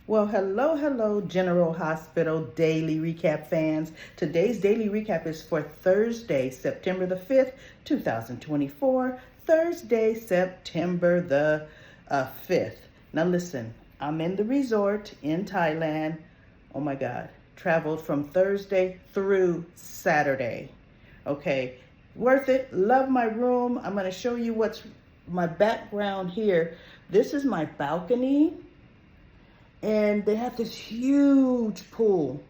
Well, hello, General Hospital Daily Recap fans. Today's Daily Recap is for Thursday, September the 5th, 2024. Thursday, September the 5th. Now listen, I'm in the resort in Thailand. Oh my God. Traveled from Thursday through Saturday. Okay, worth it. Love my room. I'm going to show you what's my background here. This is my balcony. And they have this huge pool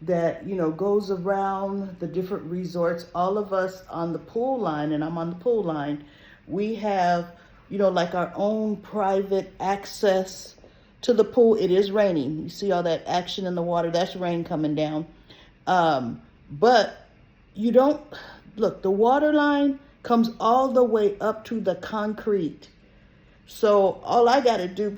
that, goes around the different resorts. All of us on the pool line, and I'm on the pool line, we have, like our own private access to the pool. It is raining. You see all that action in the water? That's rain coming down. But you don't, look, the water line comes all the way up to the concrete. So all I got to do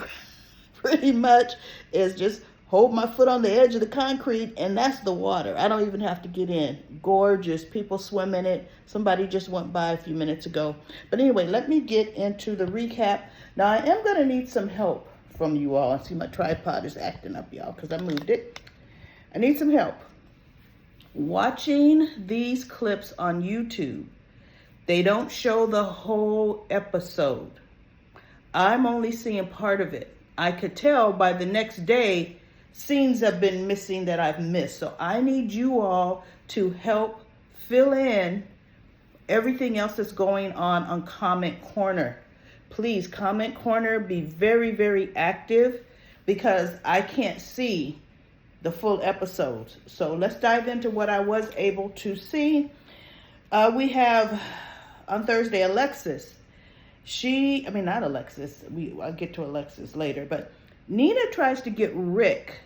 pretty much is just hold my foot on the edge of the concrete, and that's the water. I don't even have to get in. Gorgeous. People swim in it. Somebody just went by a few minutes ago. But anyway, let me get into the recap. Now, I am going to need some help from you all. I see my tripod is acting up, y'all, because I moved it. I need some help. Watching these clips on YouTube, they don't show the whole episode. I'm only seeing part of it. I could tell by the next day, scenes have been missing that I've missed. So I need you all to help fill in everything else that's going on Comment Corner. Please, Comment Corner, be very, very active because I can't see the full episodes. So let's dive into what I was able to see. We have on Thursday, Alexis. Not Alexis. I'll get to Alexis later. But Nina tries to get Rick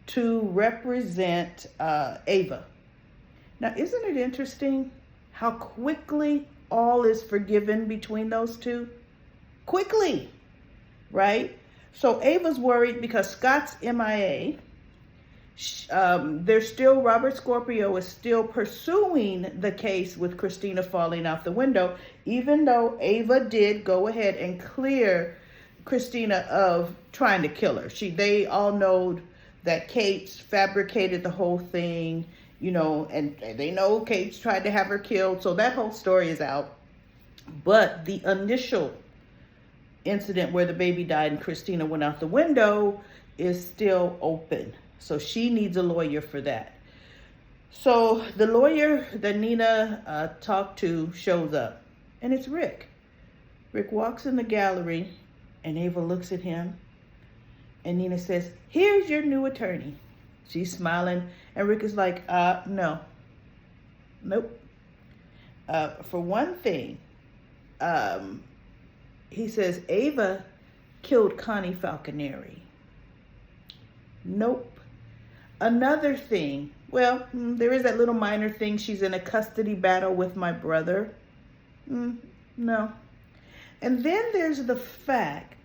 to represent Ava. Now, isn't it interesting how quickly all is forgiven between those two? Quickly, right? So Ava's worried because Scott's MIA. Robert Scorpio is still pursuing the case with Christina falling out the window, even though Ava did go ahead and clear Christina of trying to kill her. They all know that Kate's fabricated the whole thing, and they know Kate's tried to have her killed. So that whole story is out. But the initial incident where the baby died and Christina went out the window is still open. So she needs a lawyer for that. So the lawyer that Nina talked to shows up, and it's Rick. Rick walks in the gallery, and Ava looks at him, and Nina says, "Here's your new attorney." She's smiling, and Rick is like, no. Nope. For one thing, he says, Ava killed Connie Falconeri. Nope. Another thing, there is that little minor thing. She's in a custody battle with my brother. No. And then there's the fact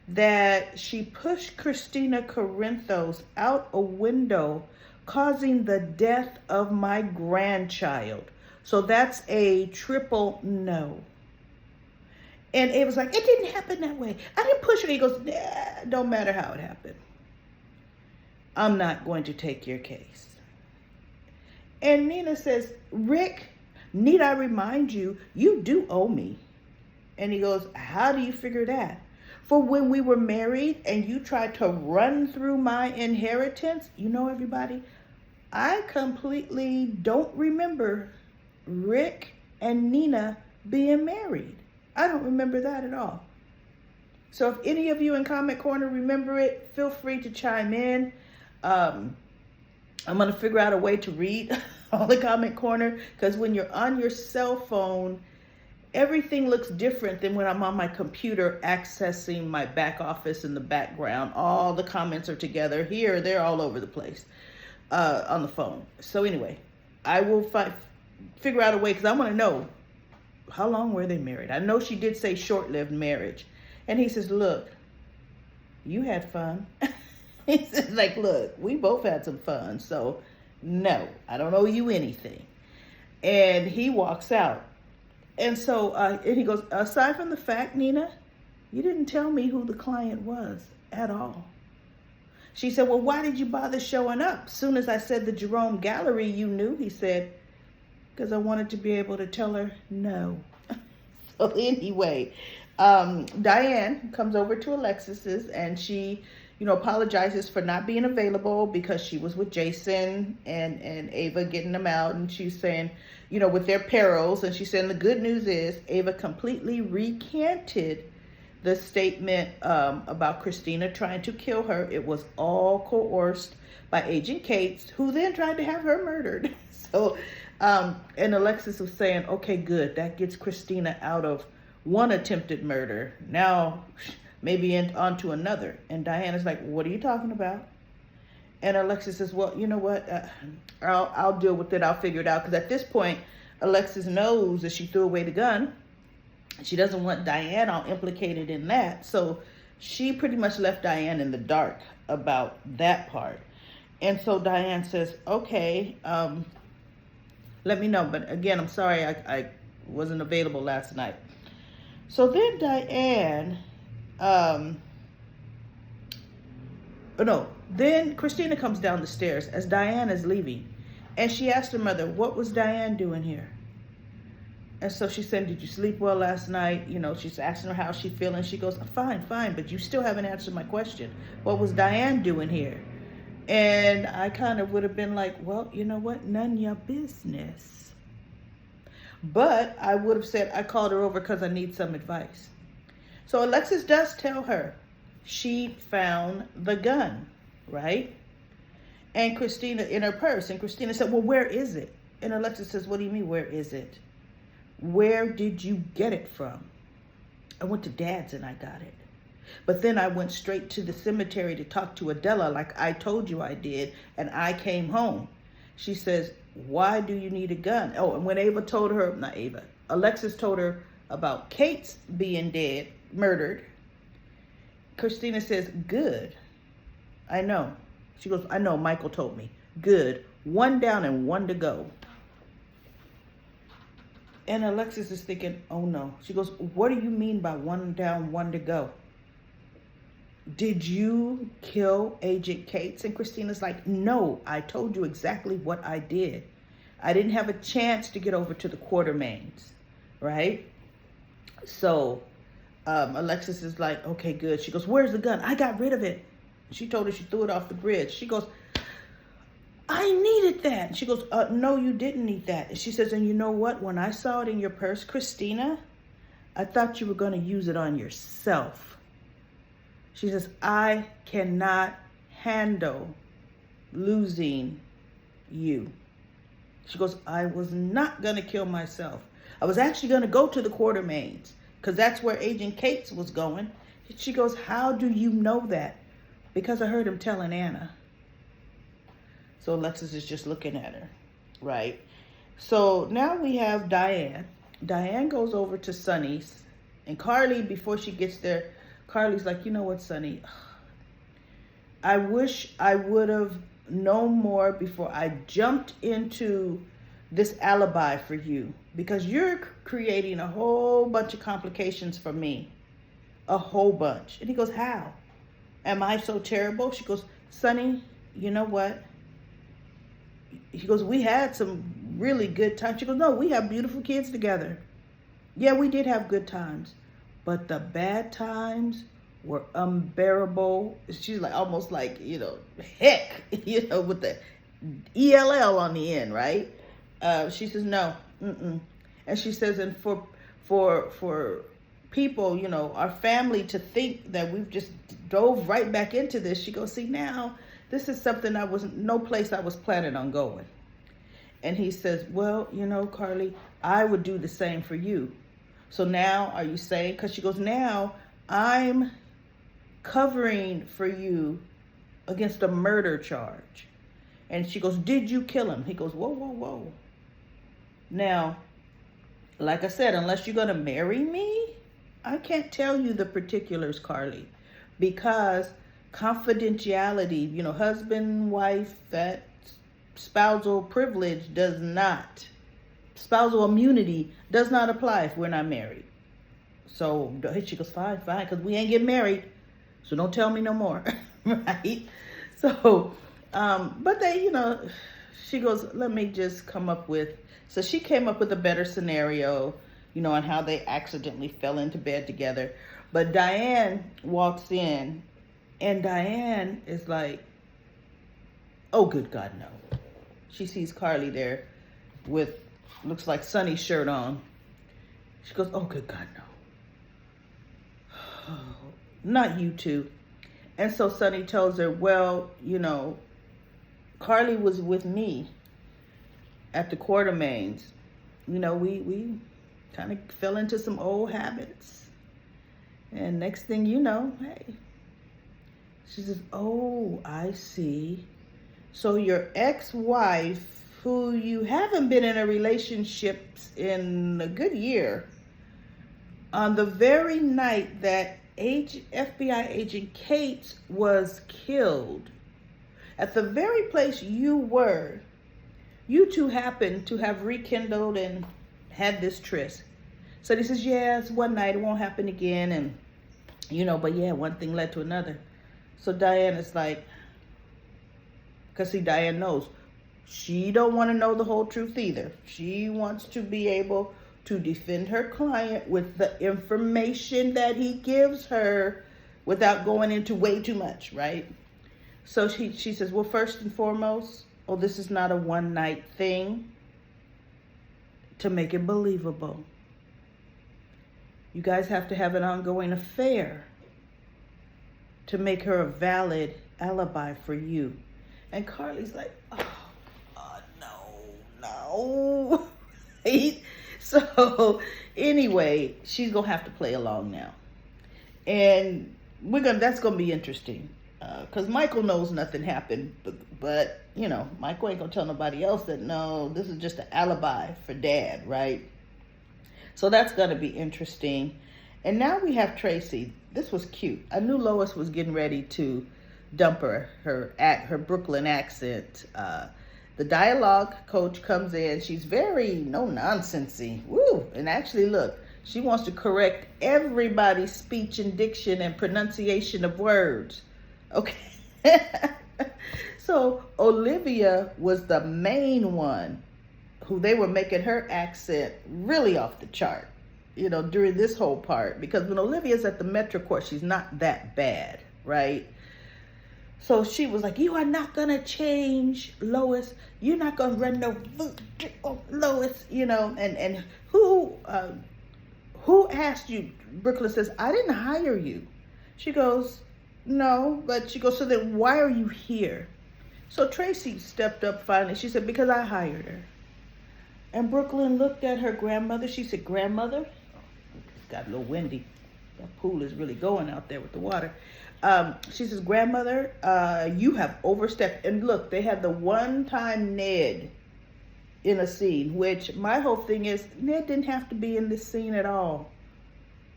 that she pushed Christina Corinthos out a window, causing the death of my grandchild. So that's a triple no. And it was like, it didn't happen that way. I didn't push her. He goes, nah, don't matter how it happened. I'm not going to take your case. And Nina says, Rick, need I remind you, you do owe me. And he goes, how do you figure that? For when we were married and you tried to run through my inheritance, everybody, I completely don't remember Rick and Nina being married. I don't remember that at all. So if any of you in Comment Corner remember it, feel free to chime in. I'm going to figure out a way to read all the Comment Corner, because when you're on your cell phone, everything looks different than when I'm on my computer accessing my back office in the background. All the comments are together. Here, they're all over the place on the phone. So anyway, I will figure out a way, because I want to know, how long were they married? I know she did say short-lived marriage. And he says, look, you had fun. He says, look, we both had some fun. So, no, I don't owe you anything. And he walks out. And so, and he goes, aside from the fact, Nina, you didn't tell me who the client was at all. She said, well, why did you bother showing up? Soon as I said the Jerome Gallery, you knew, he said, because I wanted to be able to tell her no. So anyway, Diane comes over to Alexis's and she, apologizes for not being available because she was with Jason and Ava getting them out. And she's saying, with their perils. And she's saying the good news is Ava completely recanted the statement about Christina trying to kill her. It was all coerced by Agent Cates, who then tried to have her murdered. So, and Alexis was saying, okay, good. That gets Christina out of one attempted murder. Now, maybe on to another. And Diana's like, what are you talking about? And Alexis says, well, you know what? I'll deal with it. I'll figure it out. Because at this point, Alexis knows that she threw away the gun. She doesn't want Diane all implicated in that. So she pretty much left Diane in the dark about that part. And so Diane says, okay, let me know. But again, I'm sorry I wasn't available last night. So then Diane, then Christina comes down the stairs as Diane is leaving. And she asked her mother, what was Diane doing here? And so she said, did you sleep well last night? She's asking her how she's feeling. She goes, fine, but you still haven't answered my question. What was Diane doing here? And I kind of would have been like, well, you know what? None of your business. But I would have said, I called her over because I need some advice. So Alexis does tell her she found the gun, right? And Christina in her purse. And Christina said, well, where is it? And Alexis says, what do you mean, where is it? Where did you get it from? I went to Dad's and I got it. But then I went straight to the cemetery to talk to Adela like I told you I did, and I came home. She says, why do you need a gun? Oh, and when Alexis told her about Kate's being dead, murdered, Christina says, good. I know. She goes, I know, Michael told me. Good. One down and one to go. And Alexis is thinking, oh no. She goes, what do you mean by one down, one to go? Did you kill Agent Cates? And Christina's like, no, I told you exactly what I did. I didn't have a chance to get over to the Quartermains, right? So Alexis is like, okay, good. She goes, where's the gun? I got rid of it. She told her she threw it off the bridge. She goes, I needed that. And she goes, no, you didn't need that. And she says, and you know what? When I saw it in your purse, Christina, I thought you were going to use it on yourself. She says, I cannot handle losing you. She goes, I was not going to kill myself. I was actually going to go to the Quartermains because that's where Agent Cates was going. She goes, how do you know that? Because I heard him telling Anna. So Alexis is just looking at her, right? So now we have Diane. Diane goes over to Sonny's. And Carly, before she gets there, Carly's like, you know what, Sonny? I wish I would have known more before I jumped into this alibi for you. Because you're creating a whole bunch of complications for me. A whole bunch. And he goes, how? Am I so terrible? She goes, Sonny, you know what? He goes, we had some really good times. She goes, no, we have beautiful kids together. Yeah, we did have good times. But the bad times were unbearable. She's like, almost like, heck, with the ELL on the end, right? She says, no, And she says, and for people, our family to think that we've just dove right back into this. She goes, see, now this is something no place I was planning on going. And he says, well, Carly, I would do the same for you. So now are you saying, because she goes, now I'm covering for you against a murder charge. And she goes, did you kill him? He goes, whoa. Now, like I said, unless you're going to marry me, I can't tell you the particulars, Carly, because confidentiality, husband, wife, that spousal privilege spousal immunity does not apply if we're not married. So she goes, fine, because we ain't getting married. So don't tell me no more, right? So, but they, she goes, let me just come up with, so she came up with a better scenario, on how they accidentally fell into bed together. But Diane walks in, and Diane is like, oh, good God, no. She sees Carly there with, looks like Sonny's shirt on. She goes, oh, good God, no. Not you two. And so Sonny tells her, well, Carly was with me at the Quartermains. We kind of fell into some old habits. And next thing you know, hey, she says, oh, I see. So your ex-wife, who you haven't been in a relationship in a good year, on the very night that FBI agent Kate was killed, at the very place you were, you two happened to have rekindled and had this tryst. So he says, yeah, it's one night, it won't happen again. And, but yeah, one thing led to another. So Diane is like, because see, Diane knows she don't want to know the whole truth either. She wants to be able to defend her client with the information that he gives her without going into way too much, right? So she says, well, first and foremost, this is not a one night thing. To make it believable, you guys have to have an ongoing affair to make her a valid alibi for you. And Carly's like, no. So anyway, she's gonna have to play along now, and that's gonna be interesting, because Michael knows nothing happened, but Michael ain't gonna tell nobody else that no, this is just an alibi for Dad, right? So that's gonna be interesting. And now we have Tracy. This was cute. I knew Lois was getting ready to dump her Brooklyn accent. The dialogue coach comes in. She's very no-nonsensey. Woo! And actually, look, she wants to correct everybody's speech and diction and pronunciation of words. Okay. So Olivia was the main one who they were making her accent really off the chart, during this whole part. Because when Olivia's at the Metro Court, she's not that bad, right? So she was like, you are not going to change, Lois. You're not going to run no Lois, and who asked you? Brooklyn says, I didn't hire you. She goes, no, but she goes, so then why are you here? So Tracy stepped up finally. She said, because I hired her. And Brooklyn looked at her grandmother. She said, grandmother? It's got a little windy. That pool is really going out there with the water. She says, grandmother, you have overstepped. And look, they had the one-time Ned in a scene, which my whole thing is, Ned didn't have to be in this scene at all.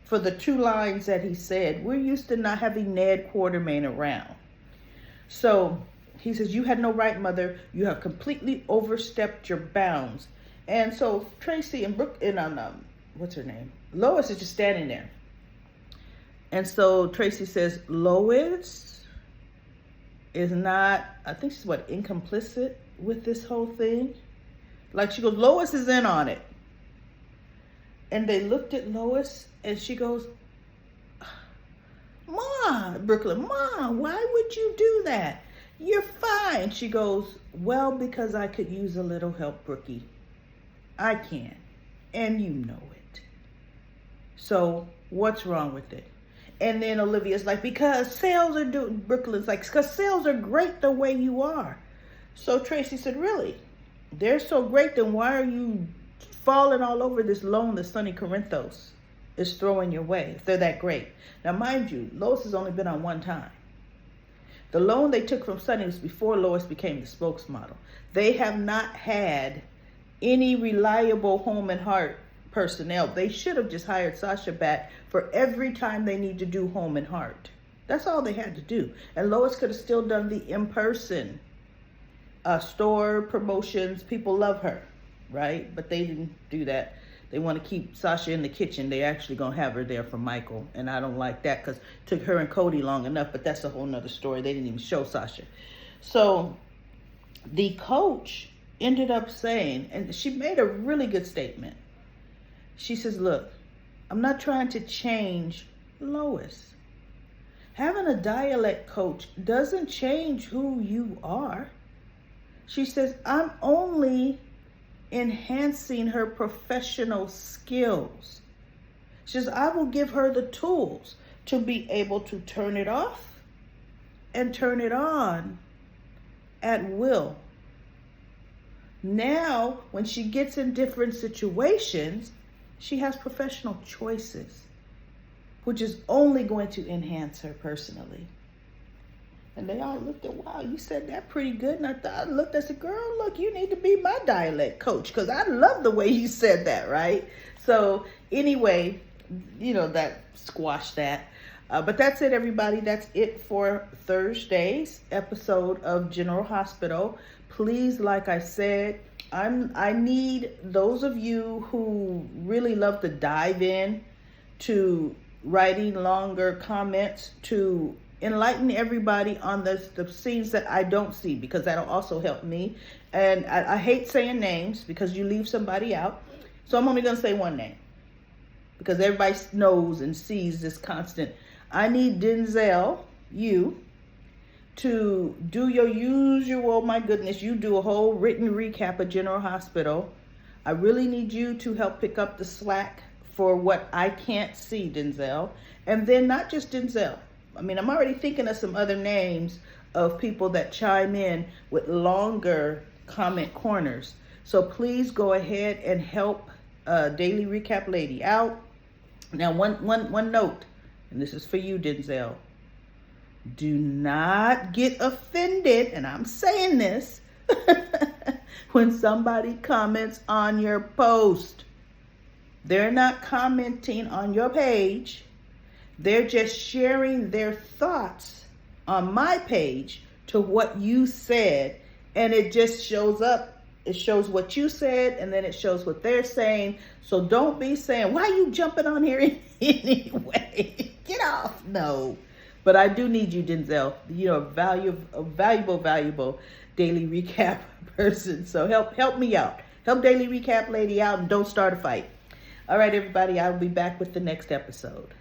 For the 2 lines that he said, we're used to not having Ned Quartermain around. So he says, you had no right, mother. You have completely overstepped your bounds. And so Tracy and what's her name? Lois is just standing there. And so Tracy says, Lois is not, I think she's incomplicit with this whole thing. Like she goes, Lois is in on it. And they looked at Lois and she goes, Ma, Brooklyn, Ma, why would you do that? You're fine. She goes, well, because I could use a little help, Brookie. I can. And you know it. So what's wrong with it? And then Olivia's like, because sales are doing, Brooklyn's like, because sales are great the way you are. So Tracy said, really? They're so great, then why are you falling all over this loan that Sonny Corinthos is throwing your way if they're that great? Now, mind you, Lois has only been on one time. The loan they took from Sonny was before Lois became the spokesmodel. They have not had any reliable home and heart personnel. They should have just hired Sasha back for every time they need to do home and heart. That's all they had to do. And Lois could have still done the in-person store promotions. People love her, right? But they didn't do that. they want to keep Sasha in the kitchen. They actually gonna have her there for Michael, and I don't like that because it took her and Cody long enough. But that's a whole nother story. They didn't even show Sasha. So the coach ended up saying, and she made a really good statement. She says, "Look, I'm not trying to change Lois. Having a dialect coach doesn't change who you are." She says, "I'm only enhancing her professional skills." She says, "I will give her the tools to be able to turn it off and turn it on at will. Now, when she gets in different situations, she has professional choices, which is only going to enhance her personally." And they all looked at, "Wow, you said that pretty good." And I looked, I said, "Girl, look, you need to be my dialect coach, because I love the way you said that," right? So anyway, that squashed that. But that's it, everybody. That's it for Thursday's episode of General Hospital. Please, like I said, I need those of you who really love to dive in to writing longer comments to enlighten everybody on the scenes that I don't see, because that'll also help me. And I hate saying names because you leave somebody out. So I'm only going to say one name because everybody knows and sees this constant. I need Denzel, you, to do your usual, my goodness, you do a whole written recap of General Hospital. I really need you to help pick up the slack for what I can't see, Denzel. And then not just Denzel. I mean, I'm already thinking of some other names of people that chime in with longer comment corners. So please go ahead and help Daily Recap Lady out. Now, one note, and this is for you, Denzel. Do not get offended, and I'm saying this, when somebody comments on your post. They're not commenting on your page. They're just sharing their thoughts on my page to what you said, and it just shows up. It shows what you said, and then it shows what they're saying. So don't be saying, "Why are you jumping on here anyway?" Get off. No. But I do need you, Denzel. You're a valuable Daily Recap person. So help me out. Help Daily Recap Lady out, and don't start a fight. All right, everybody, I'll be back with the next episode.